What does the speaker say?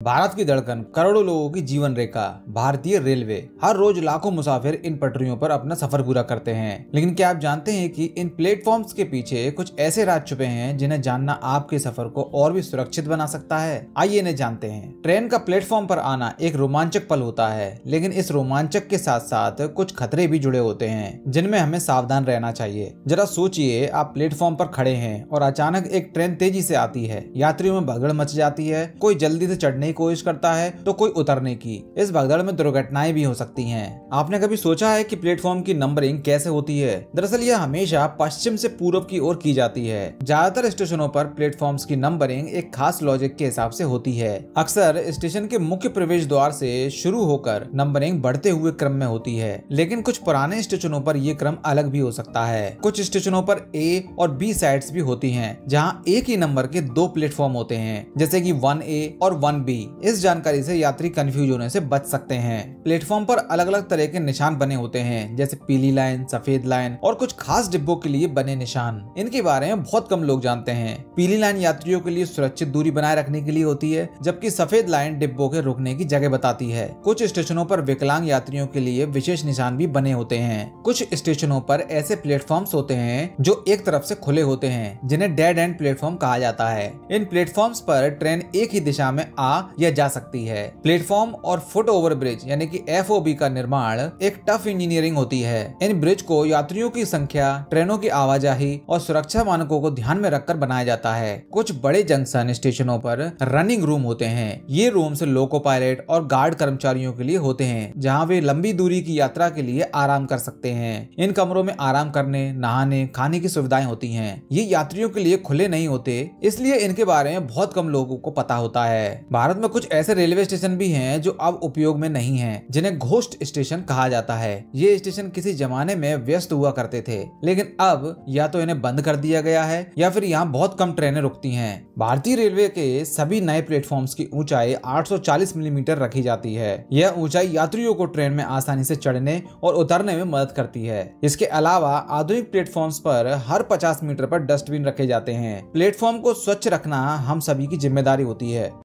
भारत की धड़कन, करोड़ों लोगों की जीवन रेखा, भारतीय रेलवे। हर रोज लाखों मुसाफिर इन पटरियों पर अपना सफर पूरा करते हैं। लेकिन क्या आप जानते हैं कि इन प्लेटफॉर्म्स के पीछे कुछ ऐसे राज छुपे हैं जिन्हें जानना आपके सफर को और भी सुरक्षित बना सकता है। आइए इन्हें जानते हैं। ट्रेन का प्लेटफॉर्म पर आना एक रोमांचक पल होता है, लेकिन इस रोमांचक के साथ साथ कुछ खतरे भी जुड़े होते हैं जिनमें हमें सावधान रहना चाहिए। जरा सोचिए, आप प्लेटफॉर्म पर खड़े हैं और अचानक एक ट्रेन तेजी से आती है। यात्रियों में भगदड़ मच जाती है, कोई जल्दी से चढ़ने की कोशिश करता है तो कोई उतरने की। इस भगदड़ में दुर्घटनाएं भी हो सकती हैं। आपने कभी सोचा है कि प्लेटफॉर्म की नंबरिंग कैसे होती है? दरअसल यह हमेशा पश्चिम से पूर्व की ओर की जाती है। ज्यादातर स्टेशनों पर प्लेटफॉर्म्स की नंबरिंग एक खास लॉजिक के हिसाब से होती है। अक्सर स्टेशन के मुख्य प्रवेश द्वार से शुरू होकर नंबरिंग बढ़ते हुए क्रम में होती है, लेकिन कुछ पुराने स्टेशनों पर यह क्रम अलग भी हो सकता है। कुछ स्टेशनों पर ए और बी साइड्स भी होती हैं, जहां एक ही नंबर के दो प्लेटफॉर्म होते हैं, जैसे कि 1A और 1B। इस जानकारी से यात्री कंफ्यूज होने से बच सकते हैं। प्लेटफॉर्म पर अलग अलग तरह के निशान बने होते हैं, जैसे पीली लाइन, सफेद लाइन और कुछ खास डिब्बों के लिए बने निशान। इनके बारे में बहुत कम लोग जानते हैं। पीली लाइन यात्रियों के लिए सुरक्षित दूरी बनाए रखने के लिए होती है, जबकि सफेद लाइन डिब्बों के रुकने की जगह बताती है। कुछ स्टेशनों पर विकलांग यात्रियों के लिए विशेष निशान भी बने होते हैं। कुछ स्टेशनों पर ऐसे प्लेटफॉर्म्स होते हैं जो एक तरफ से खुले होते हैं, जिन्हें डेड एंड प्लेटफॉर्म कहा जाता है। इन प्लेटफॉर्म्स पर ट्रेन एक ही दिशा में आ या जा सकती है। प्लेटफॉर्म और फुट ओवर ब्रिज यानी कि FOB का निर्माण एक टफ इंजीनियरिंग होती है। इन ब्रिज को यात्रियों की संख्या, ट्रेनों की आवाजाही और सुरक्षा मानकों को ध्यान में रखकर बनाया जाता है। कुछ बड़े जंक्शन स्टेशनों पर रनिंग रूम होते हैं। ये रूम्स लोको पायलट और गार्ड कर्मचारियों के लिए होते हैं, जहां वे लंबी दूरी की यात्रा के लिए आराम कर सकते हैं। इन कमरों में आराम करने, नहाने, खाने की सुविधाएं होती हैं। ये यात्रियों के लिए खुले नहीं होते, इसलिए इनके बारे में बहुत कम लोगों को पता होता है। भारत में कुछ ऐसे रेलवे स्टेशन भी हैं जो अब उपयोग में नहीं हैं, जिन्हें घोस्ट स्टेशन कहा जाता है। ये स्टेशन किसी जमाने में व्यस्त हुआ करते थे, लेकिन अब या तो इन्हें बंद कर दिया गया है या फिर यहाँ बहुत कम ट्रेनें रुकती हैं। भारतीय रेलवे के सभी नए प्लेटफॉर्म्स की ऊंचाई 840 मिलीमीटर रखी जाती है। यह ऊंचाई यात्रियों को ट्रेन में आसानी से चढ़ने और उतरने में मदद करती है। इसके अलावा आधुनिक प्लेटफॉर्म्स पर हर 50 मीटर पर डस्टबिन रखे जाते हैं। प्लेटफॉर्म को स्वच्छ रखना हम सभी की जिम्मेदारी होती है।